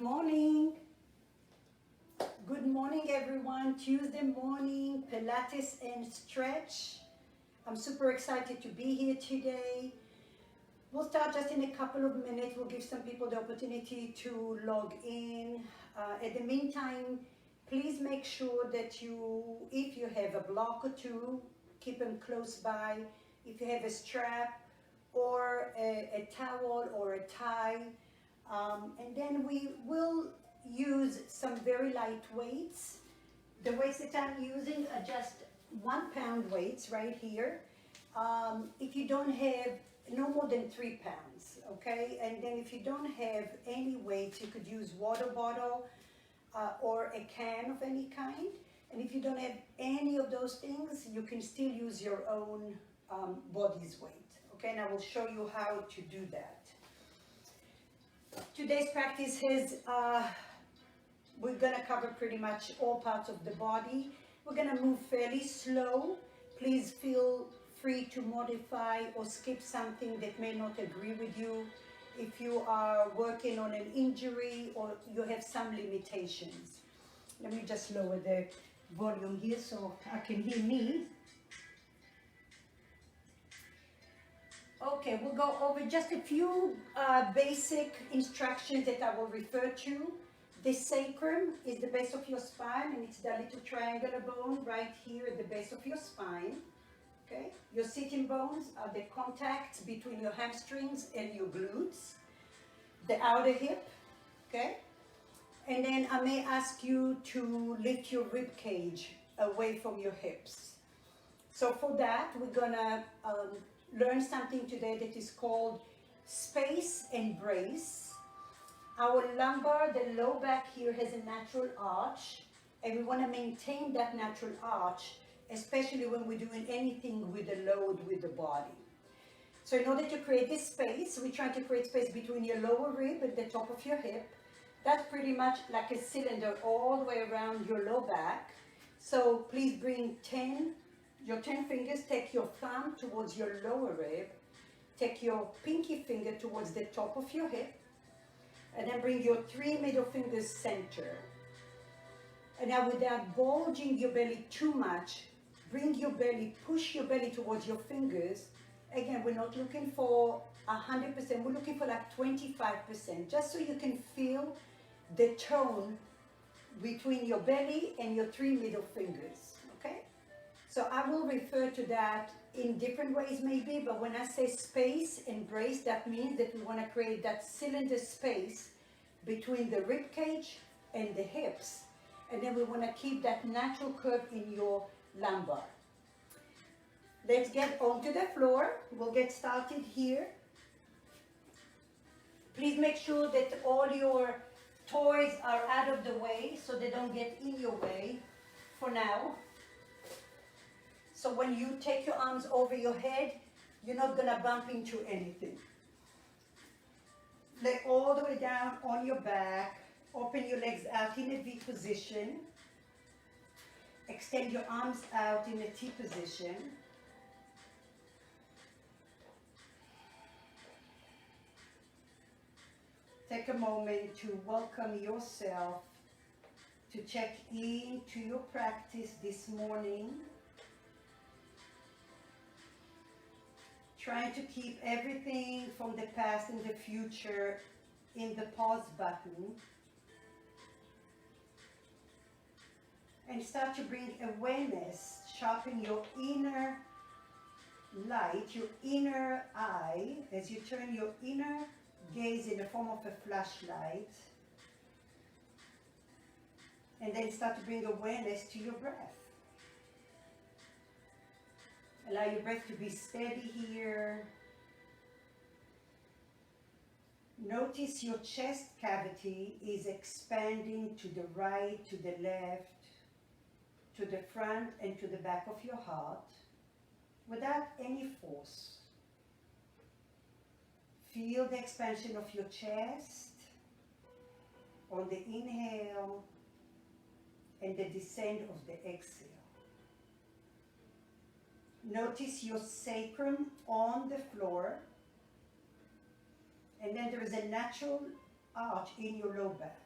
morning. Good morning, everyone. Tuesday morning, Pilates and stretch. I'm super excited to be here today. We'll start just in a couple of minutes. We'll give some people the opportunity to log in. In the meantime, please make sure that if you have a block or two, keep them close by. If you have a strap or a towel or a tie, and then we will use some very light weights. The weights that I'm using are just 1 pound weights right here. If you don't have no more than 3 pounds, okay? And then if you don't have any weights, you could use water bottle or a can of any kind. And if you don't have any of those things, you can still use your own body's weight, okay? And I will show you how to do that. Today's practice is, we're gonna cover pretty much all parts of the body. We're gonna move fairly slow. Please feel free to modify or skip something that may not agree with you. If you are working on an injury or you have some limitations. Let me just lower the volume here so I can hear me. Okay, we'll go over just a few basic instructions that I will refer to. The sacrum is the base of your spine, and it's the little triangular bone right here at the base of your spine. Okay, your sitting bones are the contacts between your hamstrings and your glutes, the outer hip. Okay, and then I may ask you to lift your rib cage away from your hips. So for that, we're gonna learn something today that is called space and brace. Our lumbar, the low back here, has a natural arch, and we want to maintain that natural arch, especially when we're doing anything with a load with the body. So in order to create this space, we're trying to create space between your lower rib and the top of your hip. That's pretty much like a cylinder all the way around your low back. So please bring your 10 fingers, take your thumb towards your lower rib, take your pinky finger towards the top of your hip, and then bring your 3 middle fingers center. And now without bulging your belly too much, push your belly towards your fingers. Again, we're not looking for 100%, we're looking for like 25%, just so you can feel the tone between your belly and your 3 middle fingers, okay? So I will refer to that in different ways maybe, but when I say space and brace, that means that we want to create that cylinder space between the rib cage and the hips. And then we want to keep that natural curve in your lumbar. Let's get onto the floor. We'll get started here. Please make sure that all your toys are out of the way so they don't get in your way for now. So when you take your arms over your head, you're not gonna bump into anything. Lay all the way down on your back. Open your legs out in a V position. Extend your arms out in a T position. Take a moment to welcome yourself, to check in to your practice this morning. Trying to keep everything from the past and the future in the pause button. And start to bring awareness, sharpen your inner light, your inner eye, as you turn your inner gaze in the form of a flashlight. And then start to bring awareness to your breath. Allow your breath to be steady here. Notice your chest cavity is expanding to the right, to the left, to the front and to the back of your heart without any force. Feel the expansion of your chest on the inhale and the descent of the exhale. Notice your sacrum on the floor, and then there is a natural arch in your low back.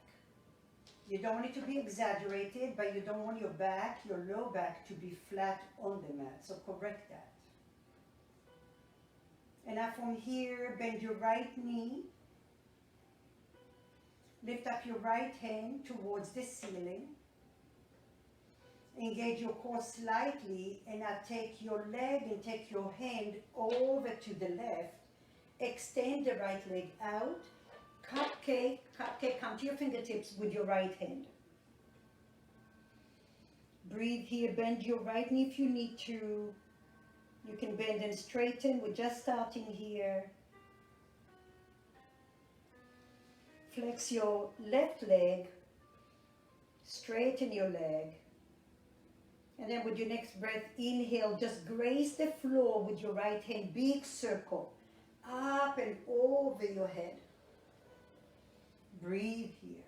You don't want it to be exaggerated, but you don't want your back, your low back, to be flat on the mat. So correct that. And now from here, bend your right knee. Lift up your right hand towards the ceiling. Engage your core slightly, and now take your leg and take your hand over to the left. Extend the right leg out. Cupcake, come to your fingertips with your right hand. Breathe here, bend your right knee if you need to. You can bend and straighten, we're just starting here. Flex your left leg, straighten your leg. And then with your next breath, inhale, just graze the floor with your right hand, big circle, up and over your head. Breathe here.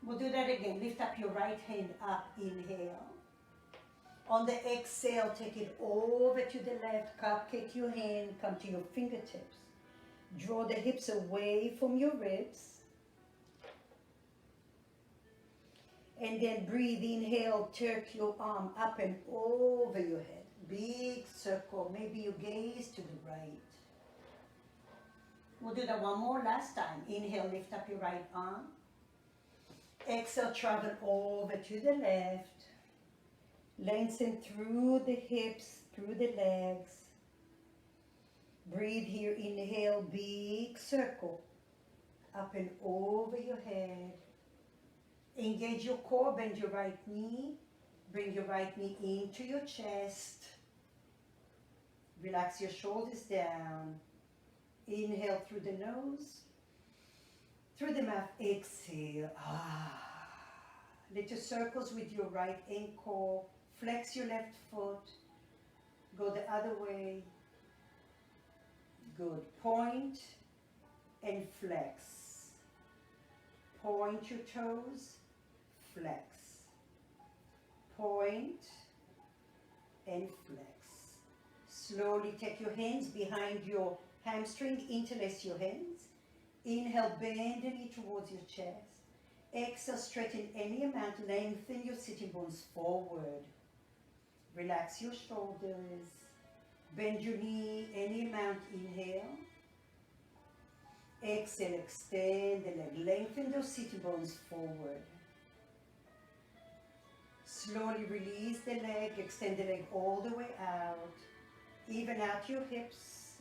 We'll do that again. Lift up your right hand up, inhale. On the exhale, take it over to the left, cupcake your hand, come to your fingertips. Draw the hips away from your ribs. And then breathe, inhale, turn your arm up and over your head. Big circle, maybe you gaze to the right. We'll do that one more last time. Inhale, lift up your right arm. Exhale, travel over to the left. Lengthen through the hips, through the legs. Breathe here, inhale, big circle. Up and over your head. Engage your core, bend your right knee. Bring your right knee into your chest. Relax your shoulders down. Inhale through the nose. Through the mouth, exhale. Little circles with your right ankle. Flex your left foot. Go the other way. Good. Point and flex. Point your toes. Flex. Point and flex. Slowly take your hands behind your hamstring. Interlace your hands. Inhale, bend the knee towards your chest. Exhale, straighten any amount. Lengthen your sitting bones forward. Relax your shoulders. Bend your knee any amount. Inhale. Exhale, extend the leg. Lengthen those sitting bones forward. Slowly release the leg. Extend the leg all the way out. Even out your hips.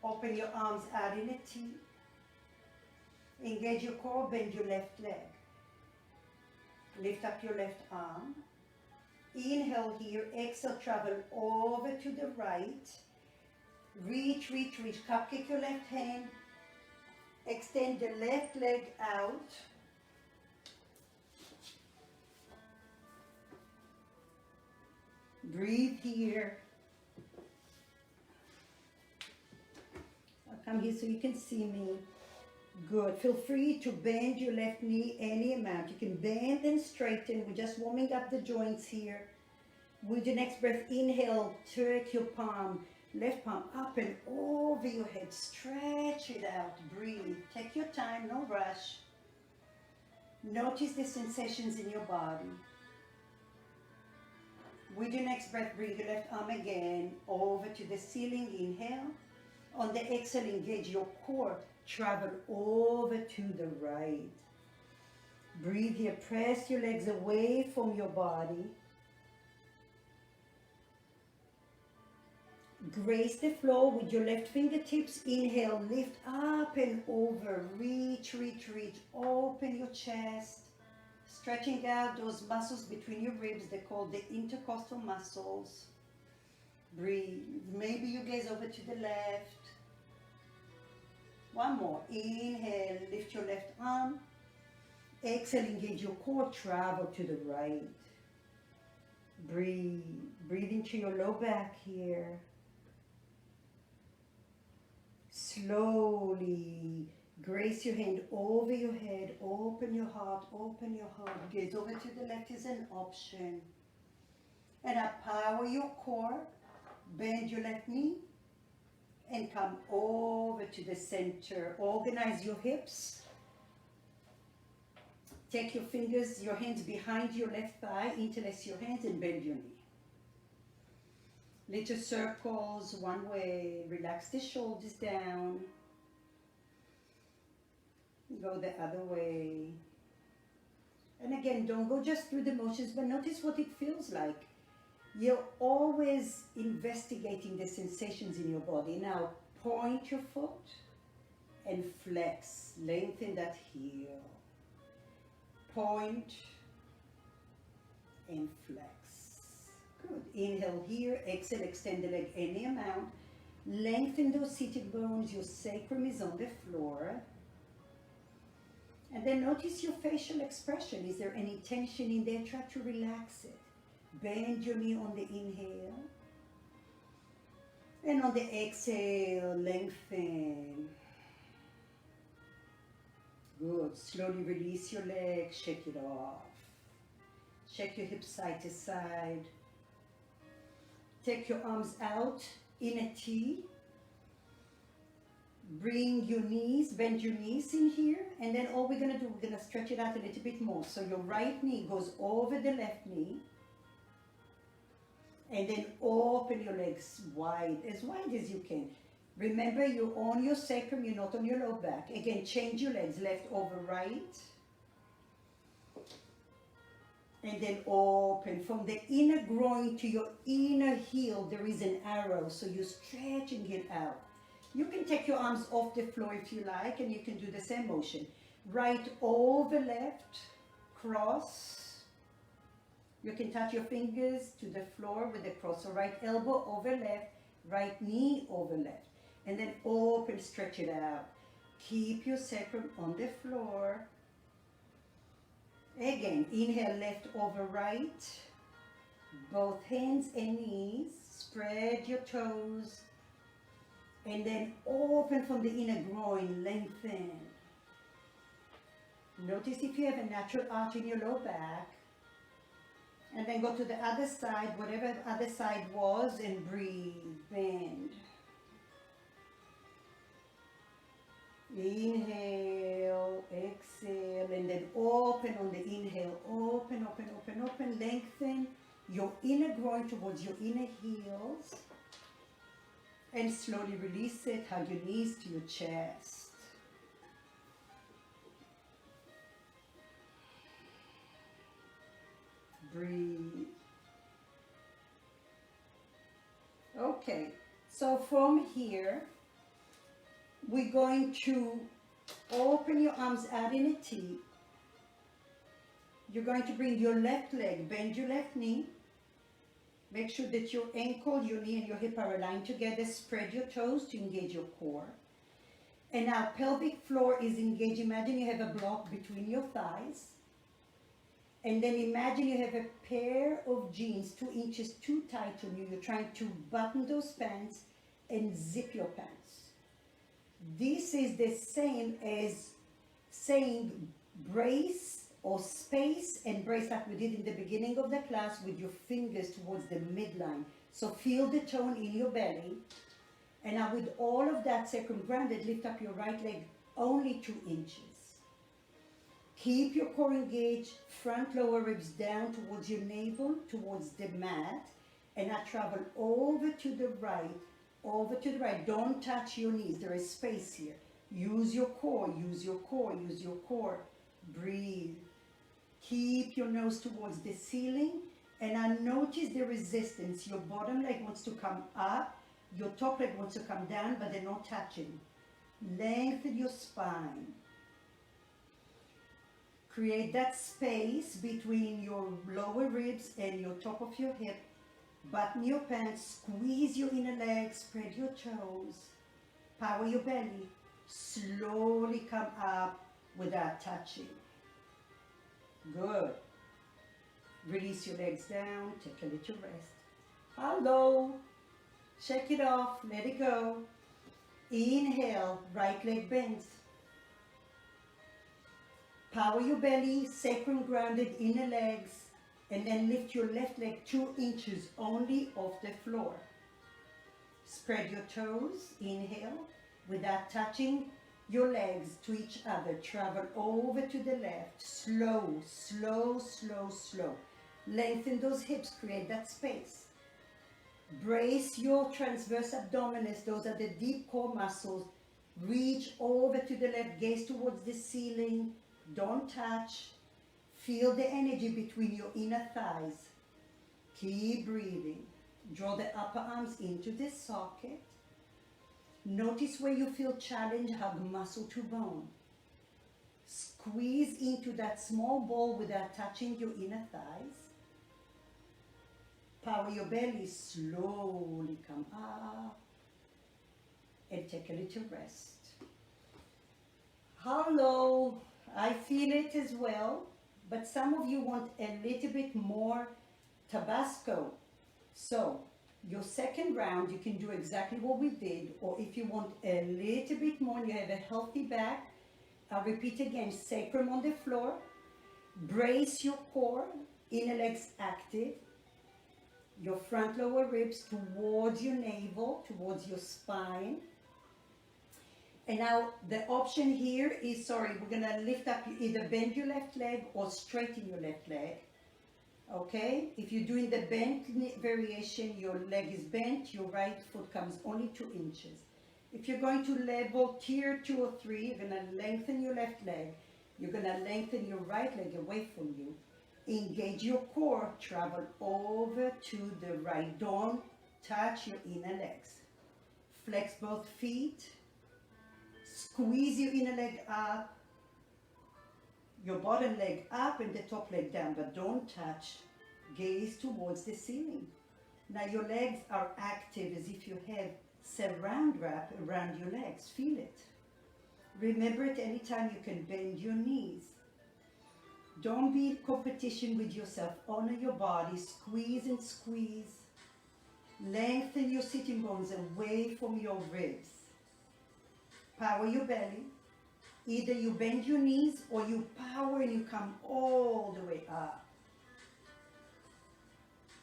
Open your arms out in a T. Engage your core, bend your left leg. Lift up your left arm. Inhale here, exhale, travel over to the right. Reach, reach, reach. Cupcake your left hand. Extend the left leg out. Breathe here. I'll come here so you can see me. Good. Feel free to bend your left knee any amount. You can bend and straighten. We're just warming up the joints here. With your next breath, inhale, tuck your palm, left palm up and over your head. Stretch it out. Breathe. Take your time, no rush. Notice the sensations in your body. With your next breath, bring your left arm again over to the ceiling. Inhale. On the exhale, engage your core. Travel over to the right. Breathe here. Press your legs away from your body. Grace the floor with your left fingertips. Inhale, lift up and over. Reach, reach, reach. Open your chest. Stretching out those muscles between your ribs. They're called the intercostal muscles. Breathe. Maybe you gaze over to the left. One more. Inhale, lift your left arm. Exhale, engage your core. Travel to the right. Breathe. Breathe into your low back here. Slowly grace your hand over your head. Open your heart. Open your heart. Gaze over to the left is an option. And now power your core. Bend your left knee. And come over to the center. Organize your hips. Take your fingers, your hands behind your left thigh, interlace your hands and bend your knee. Little circles one way, relax the shoulders down. Go the other way. And again, don't go just through the motions, but notice what it feels like. You're always investigating the sensations in your body. Now, point your foot and flex. Lengthen that heel. Point and flex. Good. Inhale here. Exhale, extend the leg any amount. Lengthen those seated bones. Your sacrum is on the floor. And then notice your facial expression. Is there any tension in there? Try to relax it. Bend your knee on the inhale. And on the exhale, lengthen. Good. Slowly release your leg. Shake it off. Shake your hips side to side. Take your arms out in a T. Bring your knees, bend your knees in here, and then all we're going to do, we're going to stretch it out a little bit more. So your right knee goes over the left knee, and then open your legs wide as you can. Remember, you're on your sacrum, you're not on your low back. Again, change your legs, left over right, and then open. From the inner groin to your inner heel, there is an arrow, so you're stretching it out. You can take your arms off the floor if you like, and you can do the same motion. Right over left, cross. You can touch your fingers to the floor with the cross. So right elbow over left, right knee over left. And then open, stretch it out. Keep your sacrum on the floor. Again, inhale left over right. Both hands and knees. Spread your toes. And then open from the inner groin, lengthen. Notice if you have a natural arch in your low back. And then go to the other side, whatever the other side was, and breathe, bend. Inhale, exhale, and then open on the inhale. Open, open, open, open, lengthen your inner groin towards your inner heels. And slowly release it, hug your knees to your chest. Breathe. Okay, so from here, we're going to open your arms out in a T. You're going to bring your left leg, bend your left knee. Make sure that your ankle, your knee, and your hip are aligned together. Spread your toes to engage your core. And now pelvic floor is engaged. Imagine you have a block between your thighs. And then imagine you have a pair of jeans 2 inches too tight on you. You're trying to button those pants and zip your pants. This is the same as saying brace or space and brace like we did in the beginning of the class with your fingers towards the midline. So feel the tone in your belly. And now with all of that sacrum grounded, lift up your right leg only 2 inches. Keep your core engaged, front lower ribs down towards your navel, towards the mat. And now travel over to the right, over to the right. Don't touch your knees, there is space here. Use your core, use your core, use your core. Breathe. Keep your nose towards the ceiling, and now notice the resistance. Your bottom leg wants to come up, your top leg wants to come down, but they're not touching. Lengthen your spine. Create that space between your lower ribs and your top of your hip. Button your pants, squeeze your inner legs, spread your toes, power your belly. Slowly come up without touching. Good. Release your legs down, take a little rest. Hello. Shake it off, let it go. Inhale, right leg bends. Power your belly, sacrum grounded, inner legs, and then lift your left leg 2 inches only off the floor. Spread your toes, inhale, without touching. your legs to each other. Travel over to the left. Slow, slow, slow, slow. Lengthen those hips, create that space. Brace your transverse abdominis. Those are the deep core muscles. Reach over to the left, gaze towards the ceiling. Don't touch. Feel the energy between your inner thighs. Keep breathing. Draw the upper arms into the socket. Notice where you feel challenge, hug muscle to bone. Squeeze into that small ball without touching your inner thighs. Power your belly, slowly come up and take a little rest. Hello, I feel it as well, but some of you want a little bit more Tabasco. So your second round, you can do exactly what we did, or if you want a little bit more and you have a healthy back, I'll repeat again, sacrum on the floor, brace your core, inner legs active, your front lower ribs towards your navel, towards your spine. And now the option here is, we're gonna lift up, either bend your left leg or straighten your left leg. Okay, if you're doing the bent variation, your leg is bent, your right foot comes only 2 inches. If you're going to level tier 2 or 3, you're gonna lengthen your left leg, you're gonna lengthen your right leg away from you. Engage your core, travel over to the right. Don't touch your inner legs. Flex both feet, squeeze your inner leg up, your bottom leg up and the top leg down, but don't touch. Gaze towards the ceiling. Now your legs are active as if you have surround wrap around your legs. Feel it. Remember at any time you can bend your knees. Don't be in competition with yourself. Honor your body. Squeeze and squeeze. Lengthen your sitting bones away from your ribs. Power your belly. Either you bend your knees or you power and you come all the way up.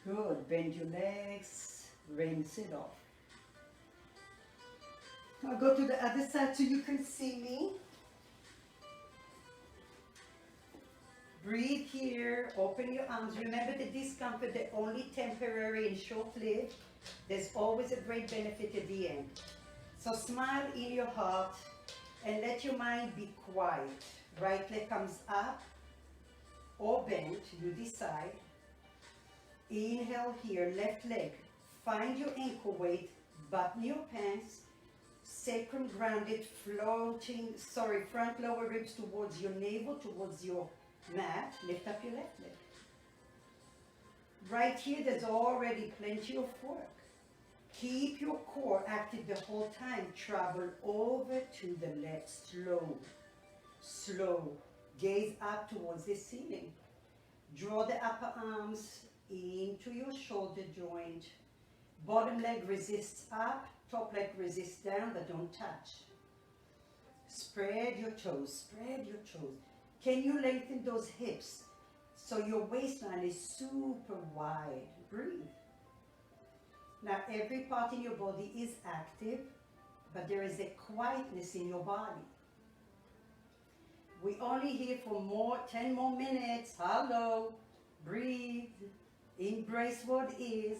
Good. Bend your legs. Rinse it off. I'll go to the other side so you can see me. Breathe here, open your arms. Remember the discomfort, they're only temporary and short-lived. There's always a great benefit at the end. So smile in your heart and let your mind be quiet. Right leg comes up or bent, you decide. Inhale here, left leg. Find your ankle weight, button your pants, sacrum grounded, front lower ribs towards your navel, towards your mat. Lift up your left leg. Right here, there's already plenty of work. Keep your core active the whole time. Travel over to the left, slow, slow. Gaze up towards the ceiling. Draw the upper arms into your shoulder joint. Bottom leg resists up, top leg resists down, but don't touch. Spread your toes, spread your toes. Can you lengthen those hips so your waistline is super wide? Breathe. Now every part in your body is active, but there is a quietness in your body. We're only here for 10 more minutes. Hello. Breathe. Embrace what is.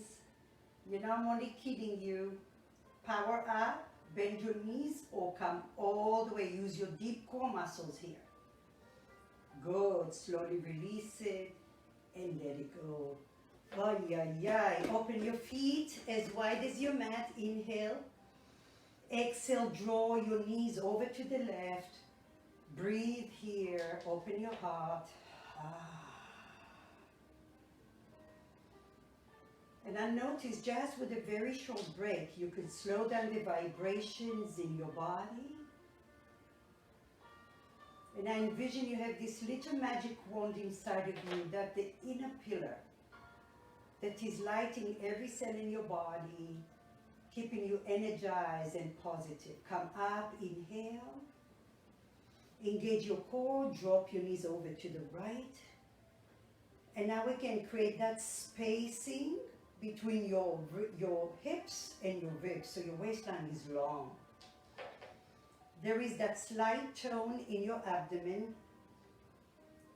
You know, I'm only kidding you. Power up. Bend your knees or come all the way. Use your deep core muscles here. Good. Slowly release it and let it go. Ay, ay, ay. Open your feet as wide as your mat. Inhale. Exhale. Draw your knees over to the left. Breathe here. Open your heart. And I notice just with a very short break, you can slow down the vibrations in your body. And I envision you have this little magic wand inside of you, that the inner pillar that is lighting every cell in your body, keeping you energized and positive. Come up, inhale. Engage your core, drop your knees over to the right. And now we can create that spacing between your hips and your ribs, so your waistline is long. There is that slight tone in your abdomen.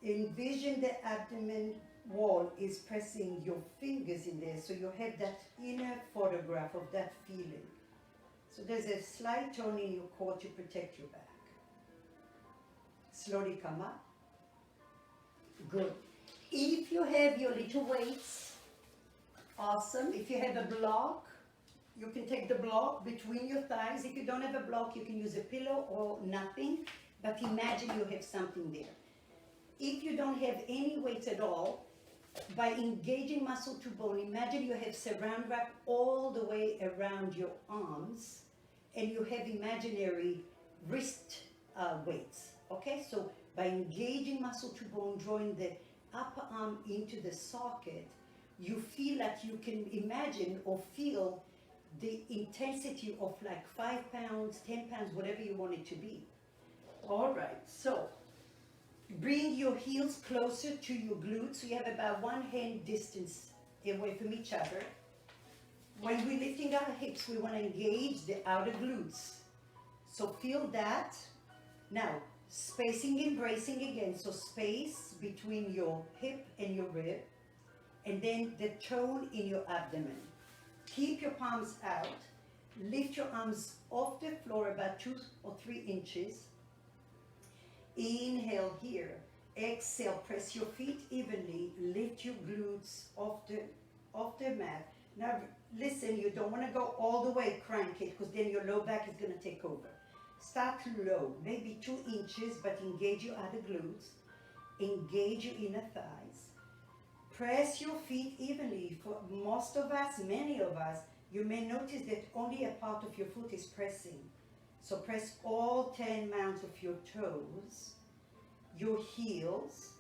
Envision the abdomen wall is pressing your fingers in there, so you have that inner photograph of that feeling. So there's a slight tone in your core to protect your back. Slowly come up. Good. If you have your little weights, awesome. If you have a block, you can take the block between your thighs. If you don't have a block, you can use a pillow or nothing, but imagine you have something there. If you don't have any weights at all, by engaging muscle to bone, imagine you have saran wrap all the way around your arms, and you have imaginary wrist weights, okay? So by engaging muscle to bone, drawing the upper arm into the socket, you feel like you can imagine or feel the intensity of like 5 pounds, 10 pounds, whatever you want it to be. All right, so bring your heels closer to your glutes. So you have about 1 hand distance away from each other. When we're lifting our hips, we want to engage the outer glutes. So feel that. Now, spacing and bracing again. So space between your hip and your rib. And then the tone in your abdomen. Keep your palms out. Lift your arms off the floor about 2 or 3 inches. Inhale here. Exhale, press your feet evenly. Lift your glutes off the mat. Now listen, you don't want to go all the way crank it, because then your low back is going to take over. Start low, maybe 2 inches, but engage your other glutes. Engage your inner thighs. Press your feet evenly. For most of us, many of us, you may notice that only a part of your foot is pressing. So press all 10 mounts of your toes, your heels,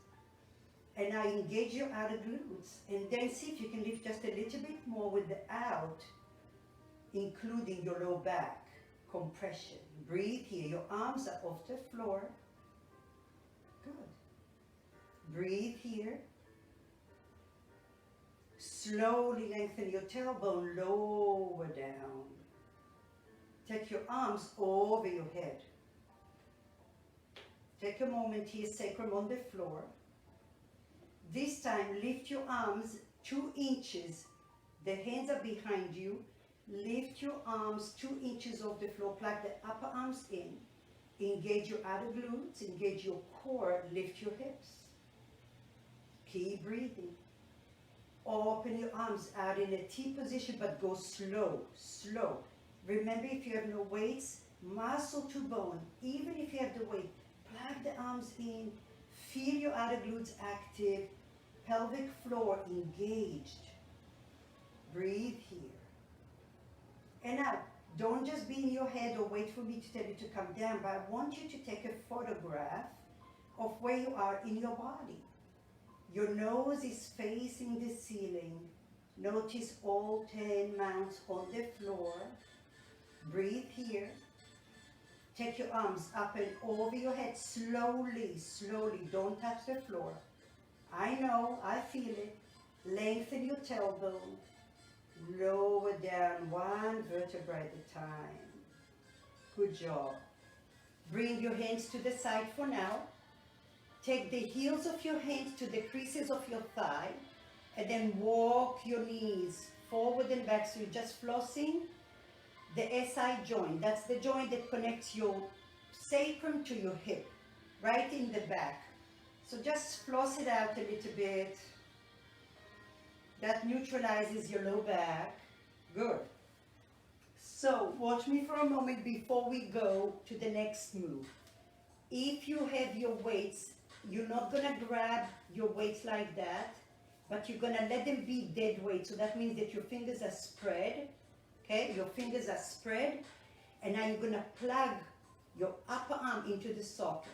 and now engage your outer glutes. And then see if you can lift just a little bit more with the out, including your low back compression. Breathe here. Your arms are off the floor. Good. Breathe here. Slowly lengthen your tailbone, lower down. Take your arms over your head. Take a moment here, sacrum on the floor. This time, lift your arms 2 inches. The hands are behind you. Lift your arms 2 inches off the floor. Plug the upper arms in. Engage your outer glutes. Engage your core. Lift your hips. Keep breathing. Open your arms out in a T position, but go slow, slow. Remember, if you have no weights, muscle to bone. Even if you have the weight, plug the arms in. Feel your outer glutes active. Pelvic floor engaged. Breathe here. And now, don't just be in your head or wait for me to tell you to come down, but I want you to take a photograph of where you are in your body. Your nose is facing the ceiling. Notice all 10 mounts on the floor. Breathe here. Take your arms up and over your head, slowly, slowly. Don't touch the floor. I know, I feel it. Lengthen your tailbone. Lower down 1 vertebra at a time. Good job. Bring your hands to the side for now. Take the heels of your hands to the creases of your thigh, and then walk your knees forward and back. So you're just flossing the SI joint. That's the joint that connects your sacrum to your hip, right in the back. So just floss it out a little bit. That neutralizes your low back. Good. So watch me for a moment before we go to the next move. If you have your weights, you're not going to grab your weights like that, but you're going to let them be dead weight. So that means that your fingers are spread. Okay, your fingers are spread, and now you're going to plug your upper arm into the socket.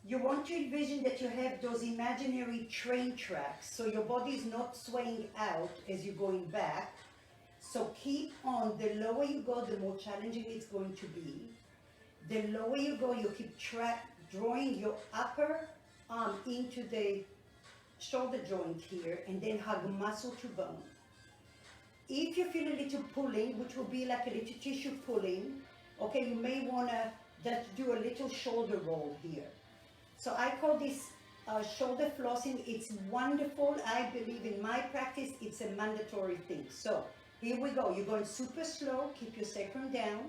You want to envision that you have those imaginary train tracks, so your body is not swaying out as you're going back. So keep on. The lower you go, the more challenging it's going to be. The lower you go, you keep drawing your upper arm into the shoulder joint here, and then hug muscle to bone. If you feel a little pulling, which will be like a little tissue pulling, okay, you may want to that do a little shoulder roll here. So I call this shoulder flossing. It's wonderful. I believe in my practice, it's a mandatory thing. So here we go. You're going super slow, keep your sacrum down,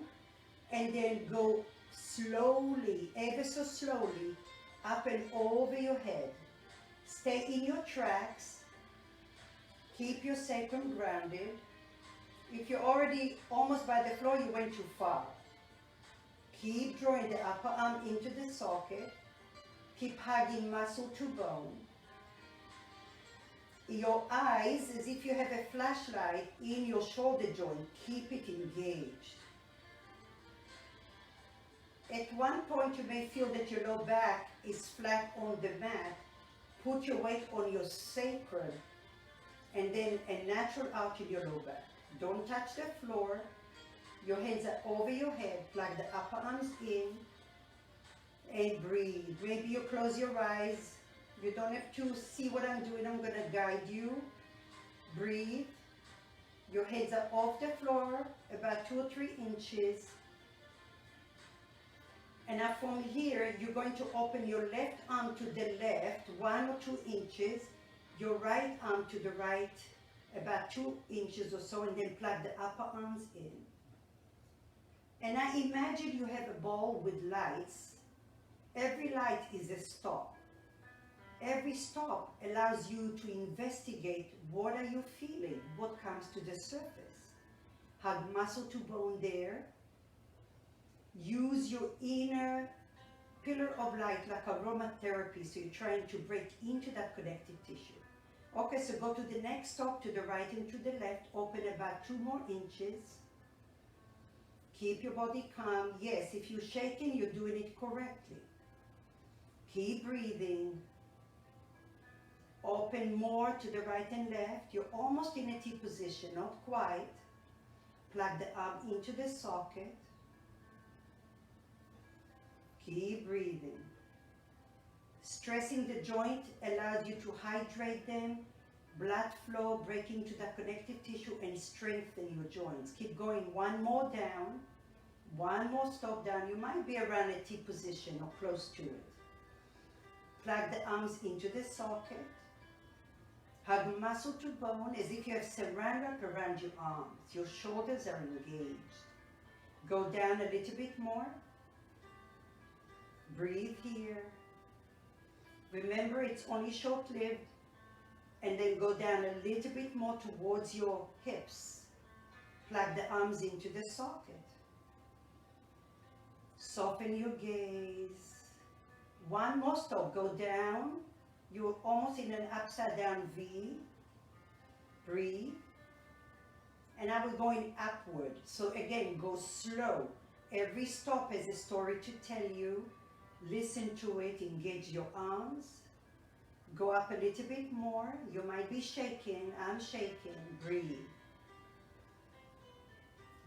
and then go slowly, ever so slowly, up and over your head. Stay in your tracks. Keep your sacrum grounded. If you're already almost by the floor, you went too far. Keep drawing the upper arm into the socket. Keep hugging muscle to bone. Your eyes, as if you have a flashlight in your shoulder joint, keep it engaged. At one point, you may feel that your low back is flat on the mat. Put your weight on your sacrum and then a natural arch in your low back. Don't touch the floor. Your hands are over your head. Plug the upper arms in and breathe. Maybe you close your eyes. You don't have to see what I'm doing. I'm going to guide you. Breathe. Your hands are off the floor, about 2 or 3 inches. And now from here, you're going to open your left arm to the left, 1 or 2 inches. Your right arm to the right, about 2 inches or so, and then plug the upper arms in. And I imagine you have a ball with lights. Every light is a stop. Every stop allows you to investigate what are you feeling, what comes to the surface. Hug muscle to bone there. Use your inner pillar of light like aromatherapy, so you're trying to break into that connective tissue. Okay, so go to the next stop, to the right and to the left. Open about 2 more inches. Keep your body calm. Yes, if you're shaking, you're doing it correctly. Keep breathing. Open more to the right and left. You're almost in a T position, not quite. Plug the arm into the socket. Keep breathing. Stressing the joint allows you to hydrate them, blood flow, break into the connective tissue, and strengthen your joints. Keep going. 1 more down. 1 more stop down. You might be around a T position or close to it. Plug the arms into the socket. Hug muscle to bone as if you have saran wrap around your arms. Your shoulders are engaged. Go down a little bit more. Breathe here. Remember, it's only short-lived. And then go down a little bit more towards your hips. Plug the arms into the socket. Soften your gaze. 1 more stop. Go down. You're almost in an upside down V. Breathe. And now we're going upward. So again, go slow. Every stop has a story to tell you. Listen to it. Engage your arms. Go up a little bit more. You might be shaking. I'm shaking. Breathe.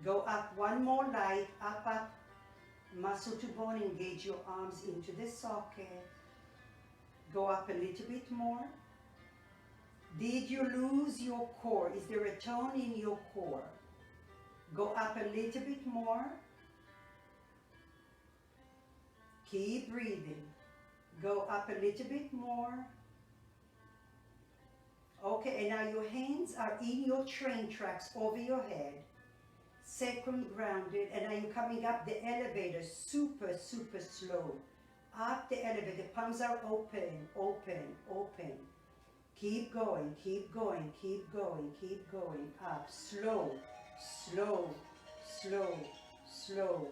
Go up 1 more light. Up, up. Muscle to bone. Engage your arms into the socket. Go up a little bit more. Did you lose your core? Is there a tone in your core? Go up a little bit more. Keep breathing. Go up a little bit more. Okay, and now your hands are in your train tracks over your head. Sacrum grounded, and now you're coming up the elevator super, super slow. Up the elevator, palms are open, open, open. Keep going, keep going, keep going, keep going. Up, slow, slow, slow, slow.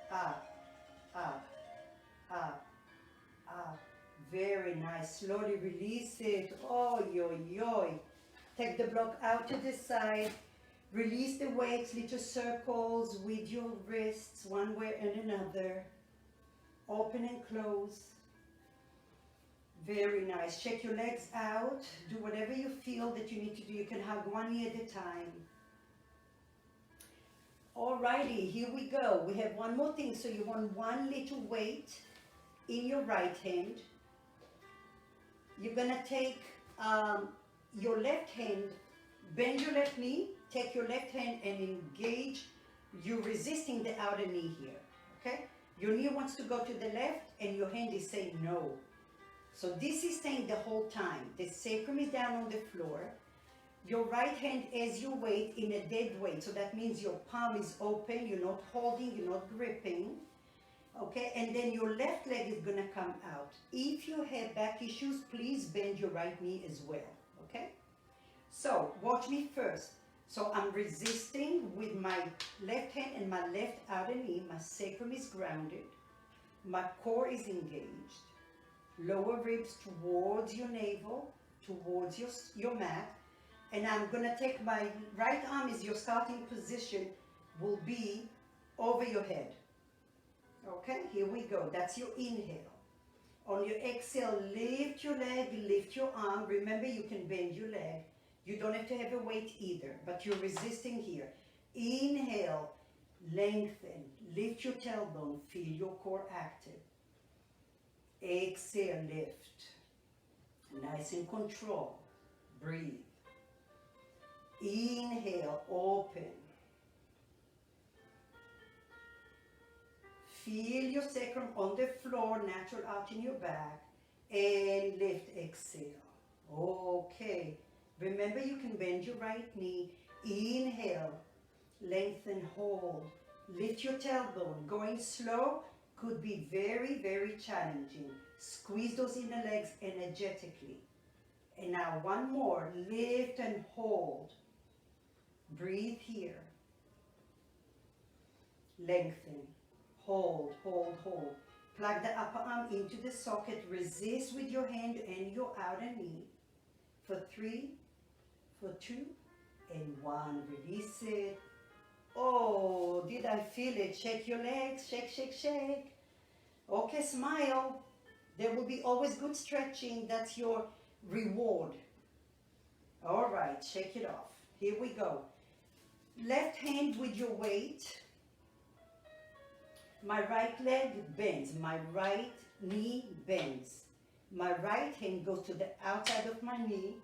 Up, up, up, up. Very nice. Slowly release it. Oh, yo, yo. Take the block out to the side. Release the weights, little circles with your wrists, one way and another. Open and close. Very nice. Shake your legs out. Do whatever you feel that you need to do. You can hug 1 knee at a time. Alrighty, here we go. We have one more thing. So you want 1 little weight in your right hand. You're gonna take your left hand, bend your left knee, take your left hand and engage. You're resisting the outer knee here, okay? Your knee wants to go to the left and your hand is saying no. So this is staying the whole time. The sacrum is down on the floor. Your right hand as you weight in a dead weight. So that means your palm is open, you're not holding, you're not gripping. Okay, and then your left leg is gonna come out. If you have back issues, please bend your right knee as well, okay? So watch me first. So I'm resisting with my left hand and my left outer knee. My sacrum is grounded. My core is engaged. Lower ribs towards your navel, towards your mat. And I'm gonna take my right arm as your starting position will be over your head. Okay, here we go. That's your inhale. On your exhale, lift your leg, lift your arm. Remember, you can bend your leg. You don't have to have a weight either, but you're resisting here. Inhale, lengthen, lift your tailbone, feel your core active. Exhale, lift. Nice and control. Breathe. Inhale, open. Feel your sacrum on the floor, natural arch in your back, and lift, exhale. Okay. Remember, you can bend your right knee. Inhale, lengthen, hold. Lift your tailbone. Going slow could be very, very challenging. Squeeze those inner legs energetically. And now one more. Lift and hold. Breathe here. Lengthen. Hold, hold, hold. Plug the upper arm into the socket. Resist with your hand and your outer knee. For 3, for 2, and 1. Release it. Oh, did I feel it? Shake your legs. Shake, shake, shake. Okay, smile. There will be always good stretching. That's your reward. All right, shake it off. Here we go. Left hand with your weight. My right leg bends. My right knee bends. My right hand goes to the outside of my knee.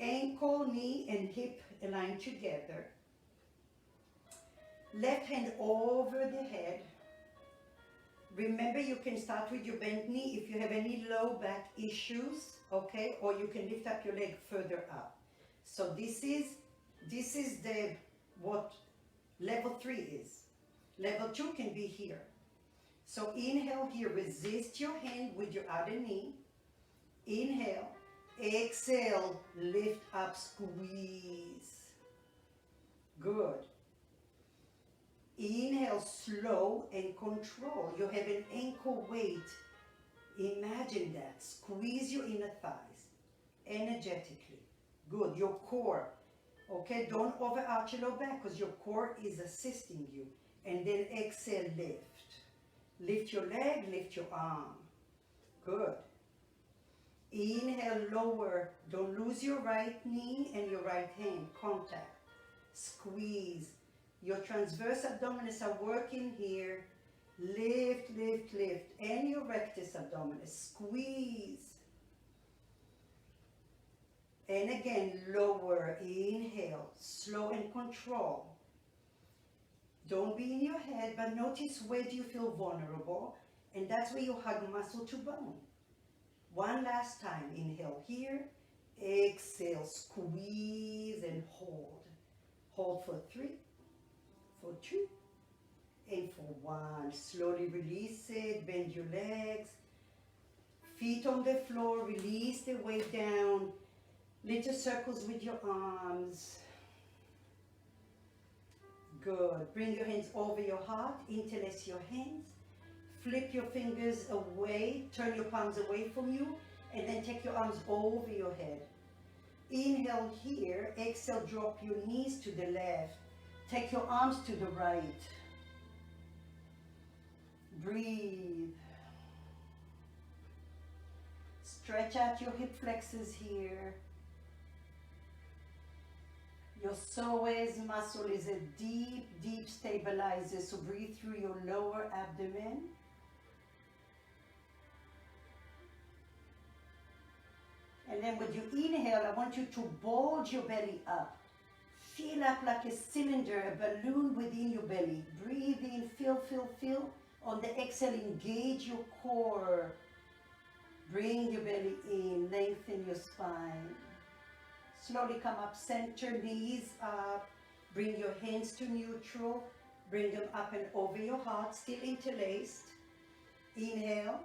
Ankle, knee, and hip align together. Left hand over the head. Remember, you can start with your bent knee if you have any low back issues, okay? Or you can lift up your leg further up. So this is what level 3 is. Level 2 can be here. So inhale here, resist your hand with your outer knee. Inhale, exhale, lift up, squeeze. Good. Inhale, slow and control. You have an ankle weight. Imagine that. Squeeze your inner thighs energetically. Good. Your core. Okay, don't overarch your low back because your core is assisting you. And then exhale, lift. Lift your leg, lift your arm. Good. Inhale, lower. Don't lose your right knee and your right hand. Contact. Squeeze. Your transverse abdominis are working here. Lift, lift, lift. And your rectus abdominis. Squeeze. And again, lower. Inhale. Slow and control. Don't be in your head, but notice where do you feel vulnerable. And that's where you hug muscle to bone. One last time. Inhale here. Exhale. Squeeze and hold. Hold for 3. For 2, and for 1. Slowly release it, bend your legs. Feet on the floor, release the weight down. Little circles with your arms. Good. Bring your hands over your heart, interlace your hands. Flip your fingers away, turn your palms away from you, and then take your arms over your head. Inhale here, exhale, drop your knees to the left. Take your arms to the right. Breathe. Stretch out your hip flexors here. Your psoas muscle is a deep, deep stabilizer. So breathe through your lower abdomen. And then with your inhale, I want you to bulge your belly up. Fill up like a cylinder, a balloon within your belly. Breathe in, fill, fill, fill. On the exhale, engage your core. Bring your belly in, lengthen your spine. Slowly come up, center, knees up. Bring your hands to neutral. Bring them up and over your heart, still interlaced. Inhale.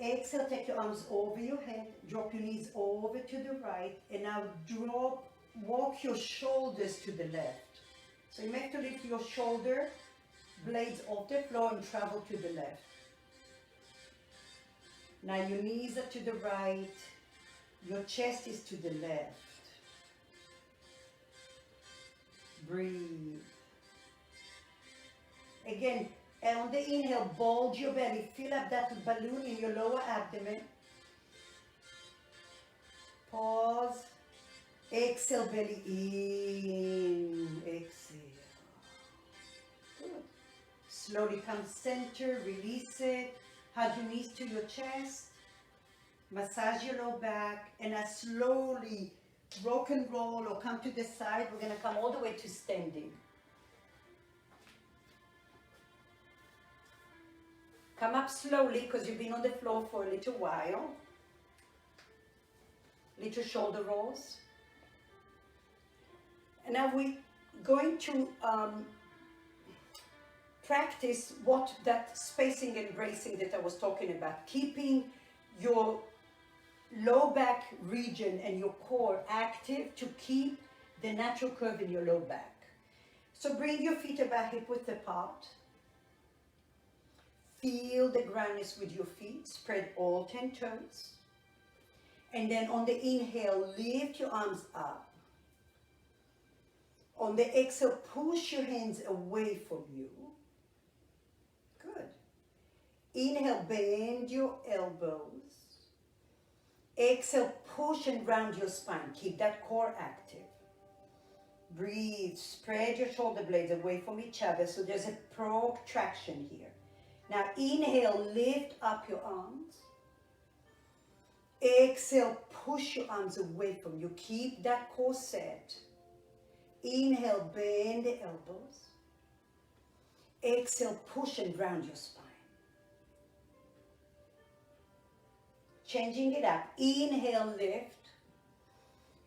Exhale, take your arms over your head. Drop your knees over to the right. And now walk your shoulders to the left. So you make to lift your shoulder blades off the floor and travel to the left. Now your knees are to the right. Your chest is to the left. Breathe. Again, on the inhale, bulge your belly. Fill up that balloon in your lower abdomen. Pause. Exhale, belly in. Exhale. Good. Slowly come center, release it. Hug your knees to your chest. Massage your low back. And as slowly rock and roll or come to the side, we're going to come all the way to standing. Come up slowly because you've been on the floor for a little while. Little shoulder rolls. And now we're going to practice what that spacing and bracing that I was talking about. Keeping your low back region and your core active to keep the natural curve in your low back. So bring your feet about hip width apart. Feel the groundness with your feet. Spread all 10 toes. And then on the inhale, lift your arms up. On the exhale, push your hands away from you. Good. Inhale, bend your elbows. Exhale, push and round your spine. Keep that core active. Breathe. Spread your shoulder blades away from each other so there's a protraction here. Now inhale, lift up your arms. Exhale, push your arms away from you. Keep that core set. Inhale, bend the elbows. Exhale, push and round your spine. Changing it up. Inhale, lift.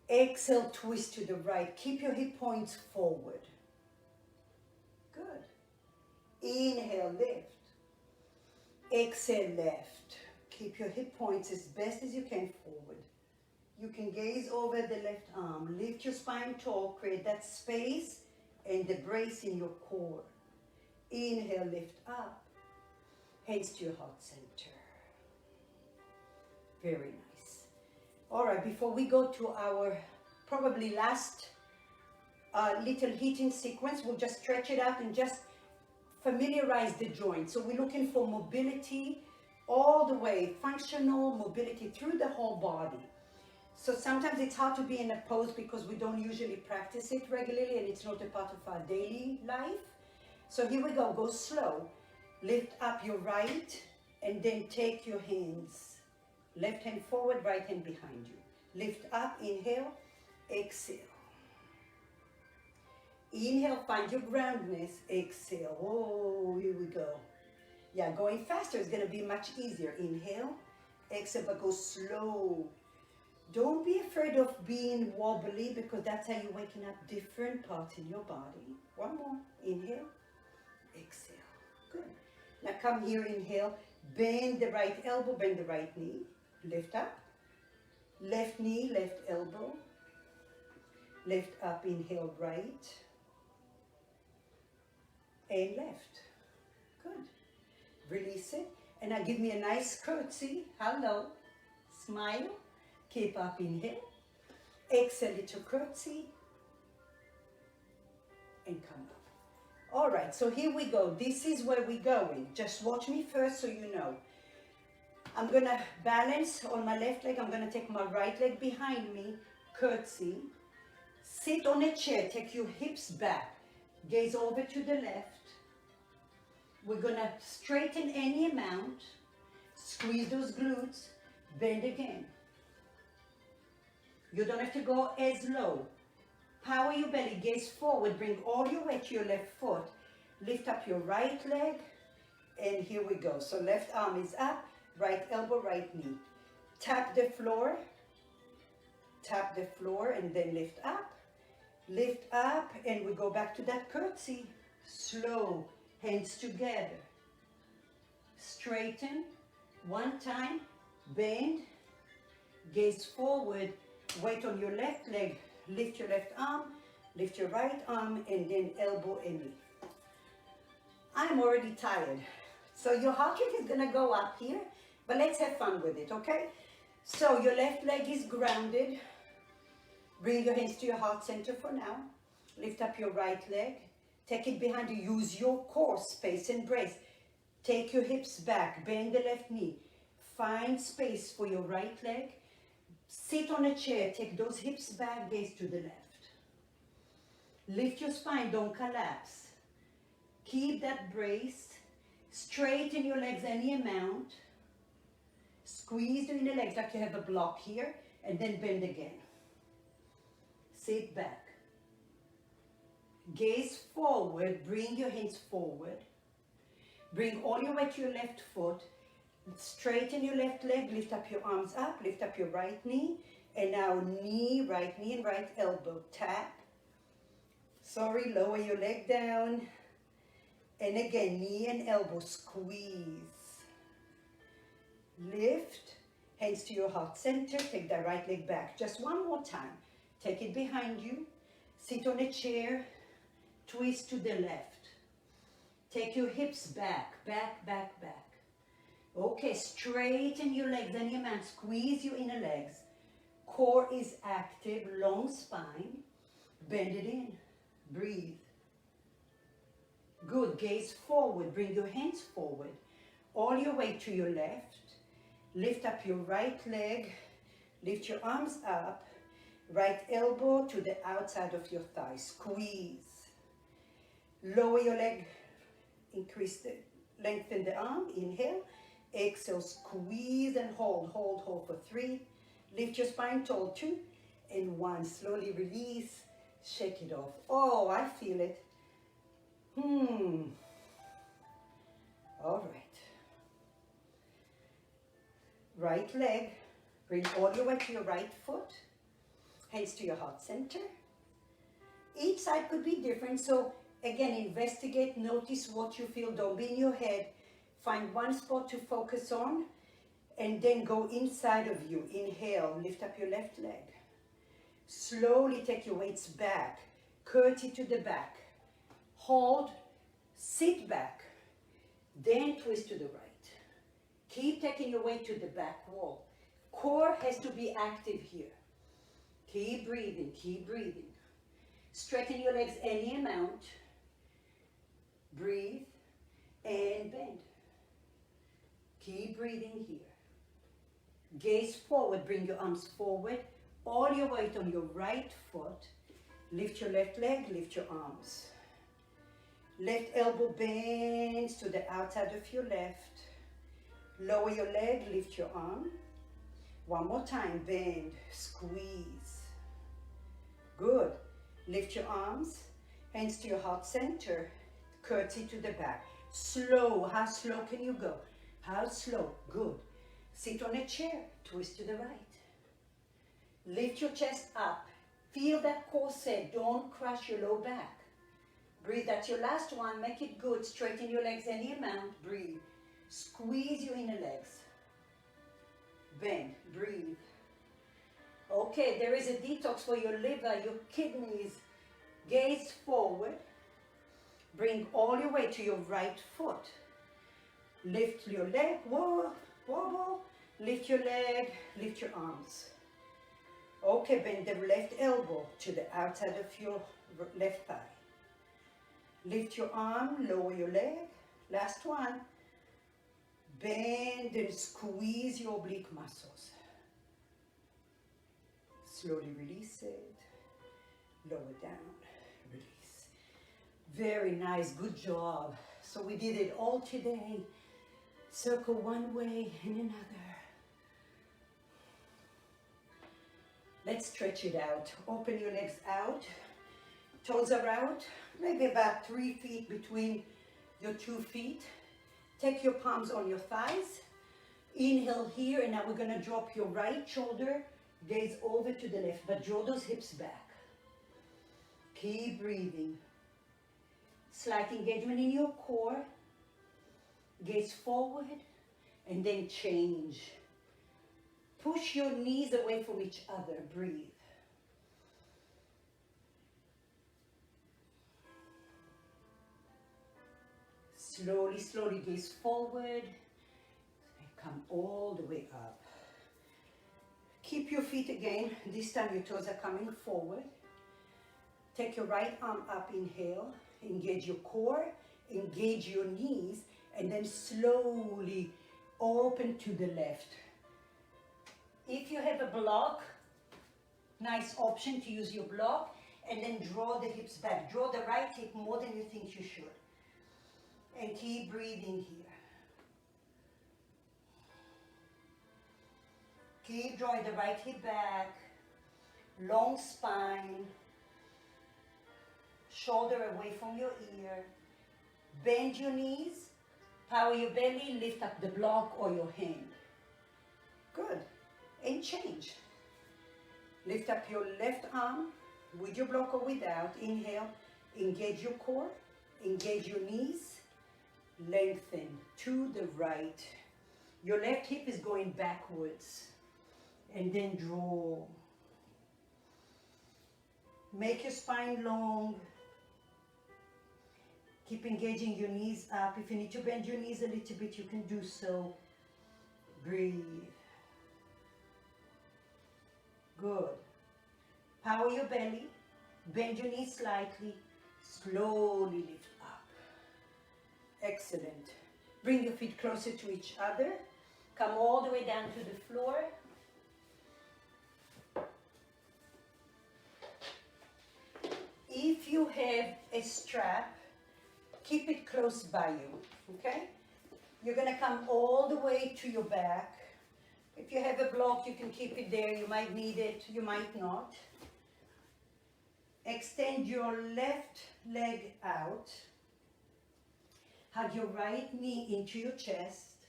Exhale, twist to the right. Keep your hip points forward. Good. Inhale, lift. Exhale, left. Keep your hip points as best as you can forward. You can gaze over the left arm. Lift your spine tall. Create that space and the brace in your core. Inhale, lift up. Hands to your heart center. Very nice. All right, before we go to our probably last little heating sequence, we'll just stretch it out and just familiarize the joint. So we're looking for mobility all the way, functional mobility through the whole body. So sometimes it's hard to be in a pose because we don't usually practice it regularly and it's not a part of our daily life. So here we go, go slow. Lift up your right and then take your hands. Left hand forward, right hand behind you. Lift up, inhale, exhale. Inhale, find your groundness, exhale. Oh, here we go. Yeah, going faster is going to be much easier. Inhale, exhale, but go slow. Don't be afraid of being wobbly because that's how you're waking up different parts in your body. One more. Inhale, exhale. Good. Now come here, inhale. Bend the right elbow, bend the right knee. Lift up. Left knee, left elbow. Lift up, inhale, right. And left. Good. Release it. And now give me a nice curtsy. Hello. Smile. Keep up, inhale. Exhale, little curtsy. And come up. All right, so here we go. This is where we're going. Just watch me first so you know. I'm going to balance on my left leg. I'm going to take my right leg behind me. Curtsy. Sit on a chair. Take your hips back. Gaze over to the left. We're going to straighten any amount. Squeeze those glutes. Bend again. You don't have to go as low. Power your belly. Gaze forward. Bring all your weight to your left foot. Lift up your right leg. And here we go. So left arm is up, right elbow, right knee. Tap the floor, and then lift up, and we go back to that curtsy. Slow, hands together. Straighten, one time, bend, gaze forward, weight on your left leg, lift your left arm, lift your right arm, and then elbow and knee. I'm already tired. So your heart rate is gonna go up here, but let's have fun with it, okay? So your left leg is grounded. Bring your hands to your heart center for now. Lift up your right leg. Take it behind you. Use your core, space and brace. Take your hips back. Bend the left knee. Find space for your right leg. Sit on a chair. Take those hips back. Gaze to the left. Lift your spine. Don't collapse. Keep that brace. Straighten your legs any amount. Squeeze the inner legs like you have a block here. And then bend again. Sit back. Gaze forward. Bring your hands forward. Bring all your weight to your left foot. Straighten your left leg. Lift up your arms up. Lift up your right knee. And now right knee and right elbow. Tap. Sorry, lower your leg down. And again, knee and elbow. Squeeze. Lift. Hands to your heart center. Take that right leg back. Just one more time. Take it behind you. Sit on a chair. Twist to the left. Take your hips back, back, back, back. Okay, straighten your legs any amount. Squeeze your inner legs. Core is active, long spine. Bend it in. Breathe. Good. Gaze forward. Bring your hands forward. All your weight to your left. Lift up your right leg. Lift your arms up. Right elbow to the outside of your thigh. Squeeze. Lower your leg. Lengthen the arm. Inhale. Exhale. Squeeze and hold. Hold for 3. Lift your spine tall. 2 and 1. Slowly release. Shake it off. Oh, I feel it. All right. Right leg. Bring all your weight to your right foot. Hands to your heart center. Each side could be different, so again, investigate, notice what you feel. Don't be in your head. Find one spot to focus on, and then go inside of you. Inhale, lift up your left leg. Slowly take your weights back. Curtsy to the back. Hold, sit back, then twist to the right. Keep taking your weight to the back wall. Core has to be active here. Keep breathing, keep breathing. Straighten your legs any amount. Breathe and bend. Keep breathing here. Gaze forward, bring your arms forward. All your weight on your right foot. Lift your left leg, lift your arms. Left elbow bends to the outside of your left. Lower your leg, lift your arm. One more time, bend, squeeze. Good. Lift your arms, hands to your heart center, curtsy to the back. Slow. How slow can you go? How slow? Good. Sit on a chair, twist to the right. Lift your chest up. Feel that core set. Don't crush your low back. Breathe. That's your last one. Make it good. Straighten your legs any amount. Breathe. Squeeze your inner legs. Bend. Breathe. Okay, there is a detox for your liver, your kidneys. Gaze forward. Bring all your weight to your right foot. Lift your leg, wobble. Lift your leg, lift your arms. Okay, bend the left elbow to the outside of your left thigh. Lift your arm, lower your leg. Last one. Bend and squeeze your oblique muscles. Slowly release it. Lower down. Release. Very nice. Good job. So we did it all today. Circle one way and another. Let's stretch it out. Open your legs out. Toes are out. Maybe about 3 feet between your 2 feet. Take your palms on your thighs. Inhale here, and now we're gonna drop your right shoulder, gaze over to the left, but draw those hips back. Keep breathing. Slight engagement in your core. Gaze forward, and then change. Push your knees away from each other. Breathe. Slowly, slowly gaze forward. Come all the way up. Keep your feet again. This time your toes are coming forward. Take your right arm up, inhale. Engage your core, engage your knees, and then slowly open to the left. If you have a block, nice option to use your block, and then draw the hips back. Draw the right hip more than you think you should. And keep breathing here. Keep drawing the right hip back, long spine, shoulder away from your ear. Bend your knees, power your belly, lift up the block or your hand. Good. And change. Lift up your left arm with your block or without. Inhale, engage your core, engage your knees, lengthen to the right. Your left hip is going backwards. And then draw. Make your spine long. Keep engaging your knees up. If you need to bend your knees a little bit, you can do so. Breathe. Good. Power your belly. Bend your knees slightly. Slowly lift up. Excellent. Bring your feet closer to each other. Come all the way down to the floor. If you have a strap, keep it close by you, okay? You're gonna come all the way to your back. If you have a block, you can keep it there. You might need it, you might not. Extend your left leg out. Hug your right knee into your chest.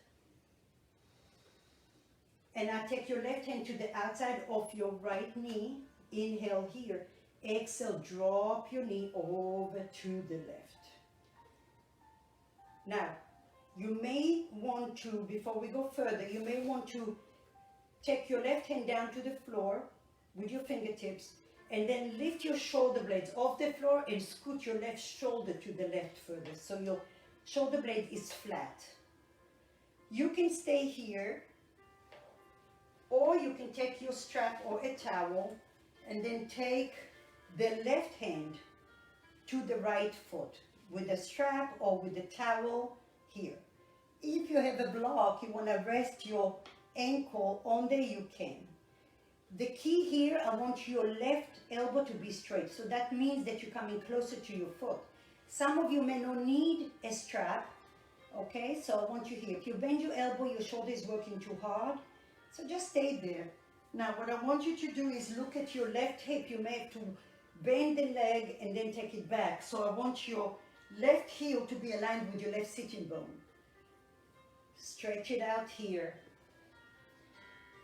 And now take your left hand to the outside of your right knee. Inhale here. Exhale, drop your knee over to the left. Now, you may want to, before we go further, you may want to take your left hand down to the floor with your fingertips and then lift your shoulder blades off the floor and scoot your left shoulder to the left further so your shoulder blade is flat. You can stay here, or you can take your strap or a towel and then take the left hand to the right foot with the strap or with the towel here. If you have a block, you want to rest your ankle on there, you can. The key here, I want your left elbow to be straight. So that means that you're coming closer to your foot. Some of you may not need a strap, okay? So I want you here. If you bend your elbow, your shoulder is working too hard. So just stay there. Now what I want you to do is look at your left hip. You may have to bend the leg and then take it back. So I want your left heel to be aligned with your left sitting bone. Stretch it out here.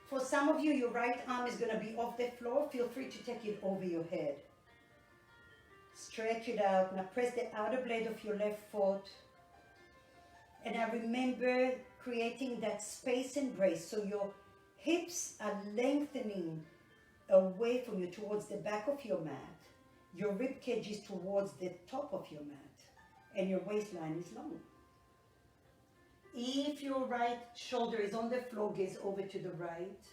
For some of you, your right arm is going to be off the floor. Feel free to take it over your head. Stretch it out. Now press the outer blade of your left foot. And now remember creating that space and brace. So your hips are lengthening away from you towards the back of your mat. Your rib cage is towards the top of your mat. And your waistline is long. If your right shoulder is on the floor, gaze over to the right.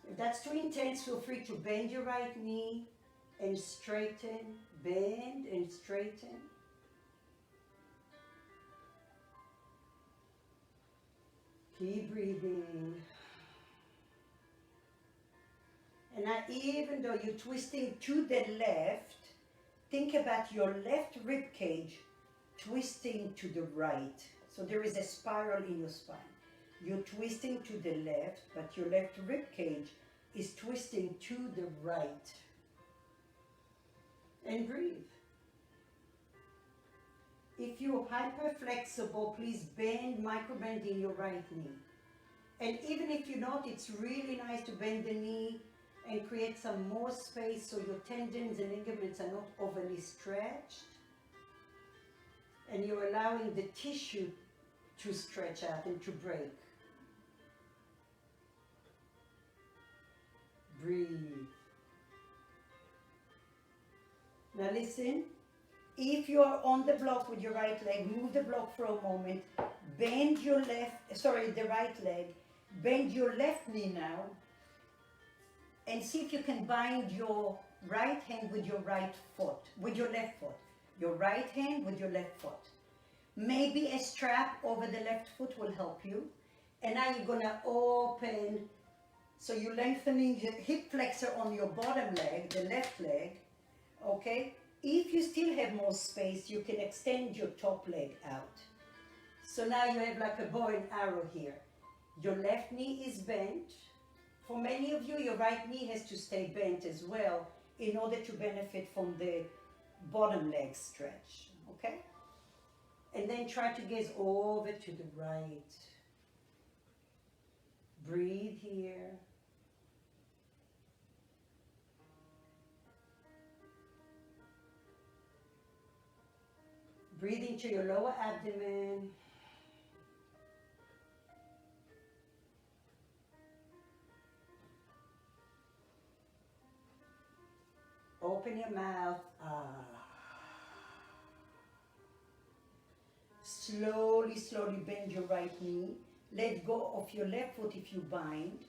If that's too intense, feel free to bend your right knee and straighten, bend and straighten. Keep breathing. And now, even though you're twisting to the left, think about your left rib cage twisting to the right. So there is a spiral in your spine. You're twisting to the left, but your left rib cage is twisting to the right. And breathe. If you're hyper flexible, please bend, micro bend in your right knee. And even if you're not, it's really nice to bend the knee and create some more space so your tendons and ligaments are not overly stretched. And you're allowing the tissue to stretch out and to break. Breathe. Now listen, if you're on the block with your right leg, move the block for a moment, bend your the right leg, bend your left knee now, and see if you can bind your right hand with your right foot, with your left foot. Your right hand with your left foot. Maybe a strap over the left foot will help you. And now you're gonna open, so you're lengthening your hip flexor on your bottom leg, the left leg, okay? If you still have more space, you can extend your top leg out. So now you have like a bow and arrow here. Your left knee is bent. For many of you, your right knee has to stay bent as well in order to benefit from the bottom leg stretch, okay? And then try to gaze over to the right. Breathe here. Breathe into your lower abdomen. Open your mouth. Slowly, slowly bend your right knee. Let go of your left foot if you bind.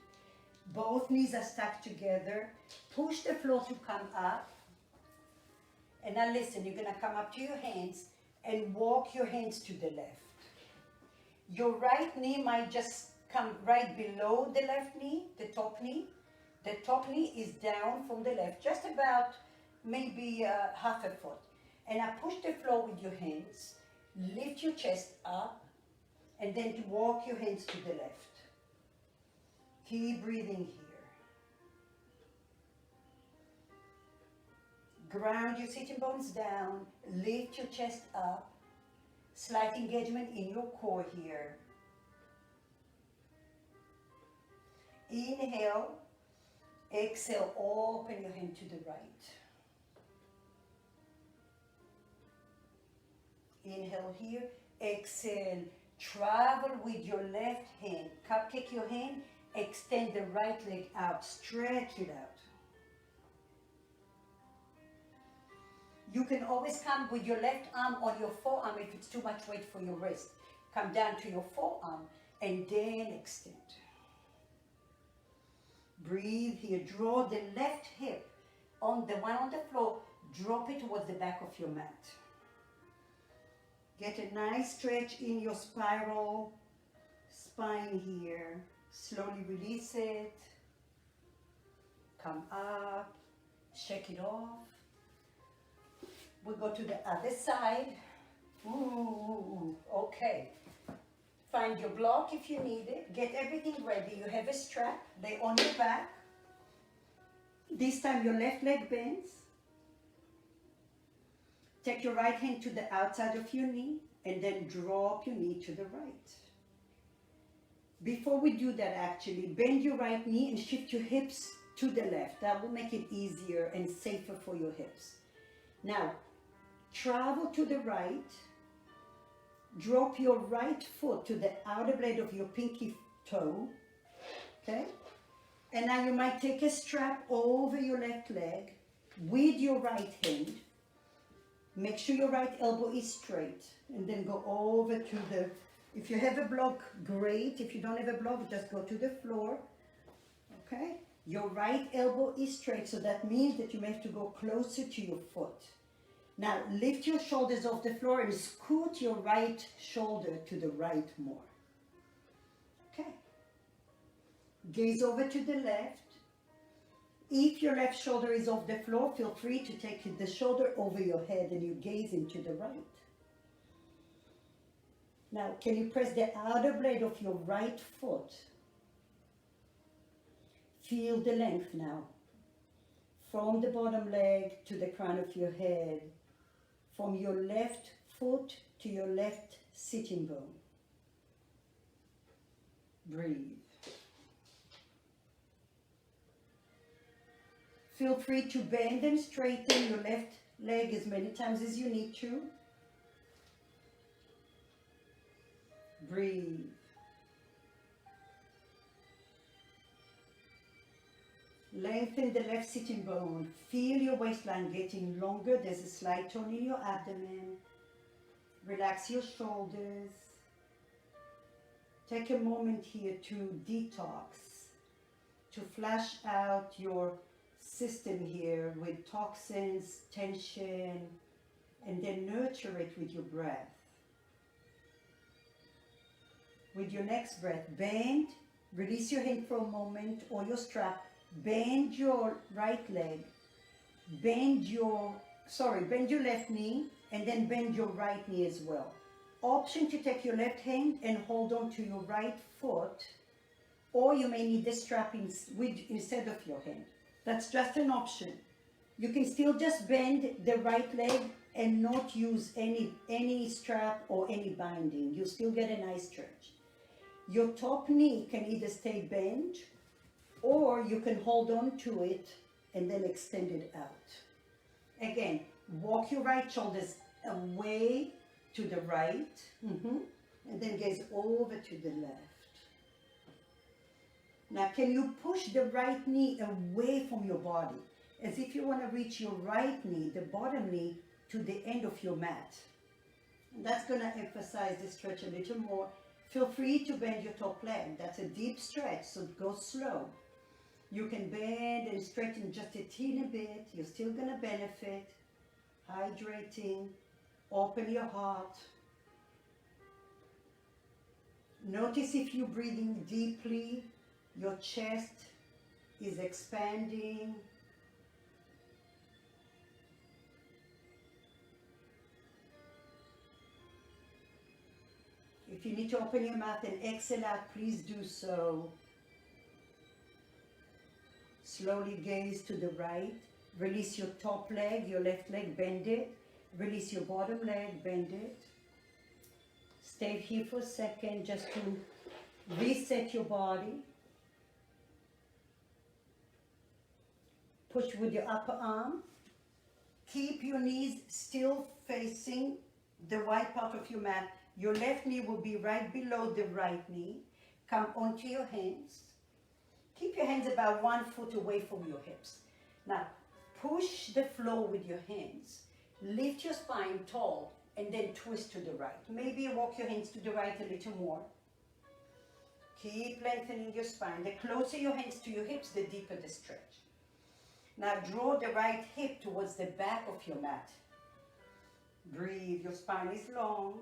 Both knees are stuck together. Push the floor to come up. And now listen, you're gonna come up to your hands and walk your hands to the left. Your right knee might just come right below the left knee, the top knee. The top knee is down from the left, just about maybe half a foot. And now push the floor with your hands. Lift your chest up and then to walk your hands to the left. Keep breathing here. Ground your sitting bones down. Lift your chest up. Slight engagement in your core here. Inhale. Exhale, open your hand to the right. Inhale here. Exhale, travel with your left hand. Cupcake your hand. Extend the right leg out. Stretch it out. You can always come with your left arm on your forearm if it's too much weight for your wrist. Come down to your forearm and then extend. Breathe here. Draw the left hip on the one on the floor. Drop it towards the back of your mat. Get a nice stretch in your spiral spine here. Slowly release it. Come up. Shake it off. We'll go to the other side. Ooh, okay. Find your block if you need it. Get everything ready. You have a strap. Lay on your back. This time your left leg bends. Take your right hand to the outside of your knee and then drop your knee to the right. Before we do that, actually, bend your right knee and shift your hips to the left. That will make it easier and safer for your hips. Now, travel to the right. Drop your right foot to the outer blade of your pinky toe, okay? And now you might take a strap over your left leg with your right hand. Make sure your right elbow is straight and then go over to the, if you have a block, great. If you don't have a block, just go to the floor, okay? Your right elbow is straight, so that means that you may have to go closer to your foot. Now, lift your shoulders off the floor and scoot your right shoulder to the right more. Okay. Gaze over to the left. If your left shoulder is off the floor, feel free to take the shoulder over your head and you gaze into the right. Now, can you press the outer blade of your right foot? Feel the length now. From the bottom leg to the crown of your head. From your left foot to your left sitting bone. Breathe. Feel free to bend and straighten your left leg as many times as you need to. Breathe. Lengthen the left sitting bone. Feel your waistline getting longer. There's a slight tone in your abdomen. Relax your shoulders. Take a moment here to detox, to flush out your system here with toxins, tension, and then nurture it with your breath. With your next breath, bend, release your hand for a moment or your strap, bend your right leg, bend your left knee, and then bend your right knee as well. Option to take your left hand and hold on to your right foot, or you may need the strap instead of your hand. That's just an option. You can still just bend the right leg and not use any strap or any binding. You still get a nice stretch. Your top knee can either stay bent or you can hold on to it and then extend it out. Again, walk your right shoulders away to the right, and then gaze over to the left. Now, can you push the right knee away from your body, as if you want to reach your right knee, the bottom knee, to the end of your mat? And that's going to emphasize the stretch a little more. Feel free to bend your top leg. That's a deep stretch, so go slow. You can bend and straighten just a teeny bit. You're still going to benefit. Hydrating. Open your heart. Notice if you're breathing deeply, your chest is expanding. If you need to open your mouth and exhale out, please do so. Slowly gaze to the right. Release your top leg, your left leg, bend it. Release your bottom leg, bend it. Stay here for a second just to reset your body. Push with your upper arm. Keep your knees still facing the right part of your mat. Your left knee will be right below the right knee. Come onto your hands. Keep your hands about 1 foot away from your hips. Now, push the floor with your hands. Lift your spine tall and then twist to the right. Maybe walk your hands to the right a little more. Keep lengthening your spine. The closer your hands to your hips, the deeper the stretch. Now draw the right hip towards the back of your mat. Breathe. Your spine is long.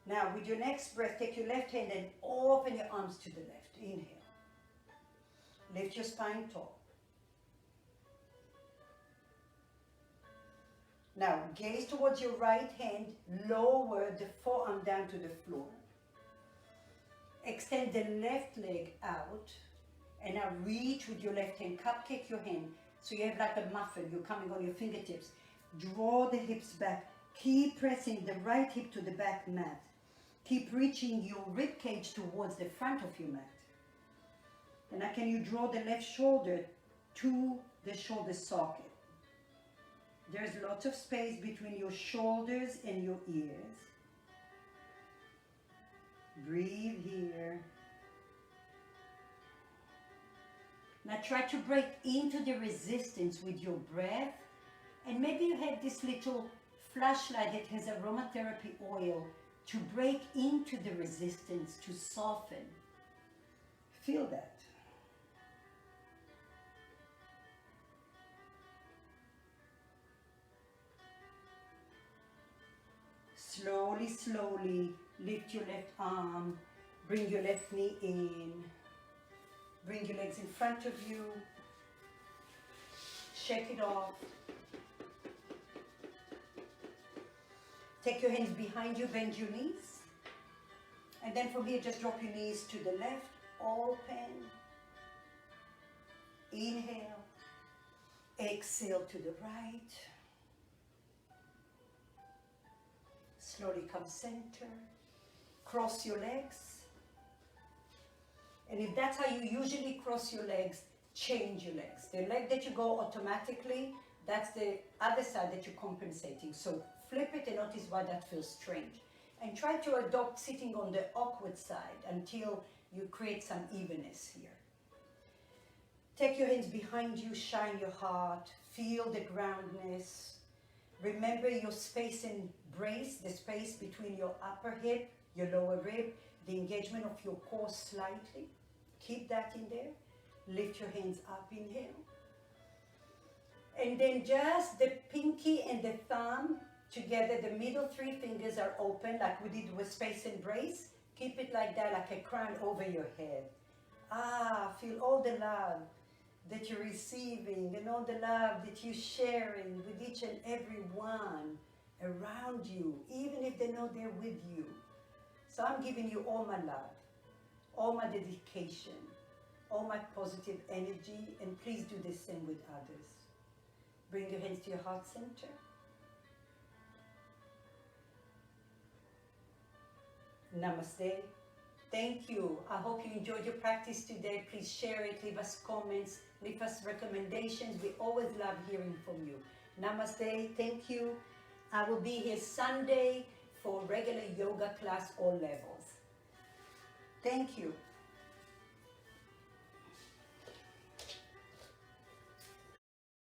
Now with your next breath, take your left hand and open your arms to the left. Inhale. Lift your spine tall. Now, gaze towards your right hand, lower the forearm down to the floor. Extend the left leg out, and now reach with your left hand, cupcake your hand, so you have like a muffin, you're coming on your fingertips. Draw the hips back, keep pressing the right hip to the back mat. Keep reaching your rib cage towards the front of your mat. And now can you draw the left shoulder to the shoulder socket? There's lots of space between your shoulders and your ears. Breathe here. Now try to break into the resistance with your breath. And maybe you have this little flashlight that has aromatherapy oil to break into the resistance, to soften. Feel that. Slowly, slowly lift your left arm, bring your left knee in, bring your legs in front of you, shake it off. Take your hands behind you, bend your knees, and then from here just drop your knees to the left, open, inhale, exhale to the right. Slowly come center. Cross your legs. And if that's how you usually cross your legs, change your legs. The leg that you go automatically, that's the other side that you're compensating. So flip it and notice why that feels strange. And try to adopt sitting on the awkward side until you create some evenness here. Take your hands behind you, shine your heart, feel the groundness. Remember your space and brace, the space between your upper hip, your lower rib, the engagement of your core slightly. Keep that in there. Lift your hands up, inhale. And then just the pinky and the thumb together, the middle three fingers are open like we did with space and brace. Keep it like that, like a crown over your head. Feel all the love that you're receiving and all the love that you're sharing with each and every one around you, even if they know they're with you. So I'm giving you all my love, all my dedication, all my positive energy, and please do the same with others. Bring your hands to your heart center. Namaste. Thank you. I hope you enjoyed your practice today. Please share it, leave us comments, leave us recommendations. We always love hearing from you. Namaste. Thank you. I will be here Sunday for regular yoga class, all levels. Thank you.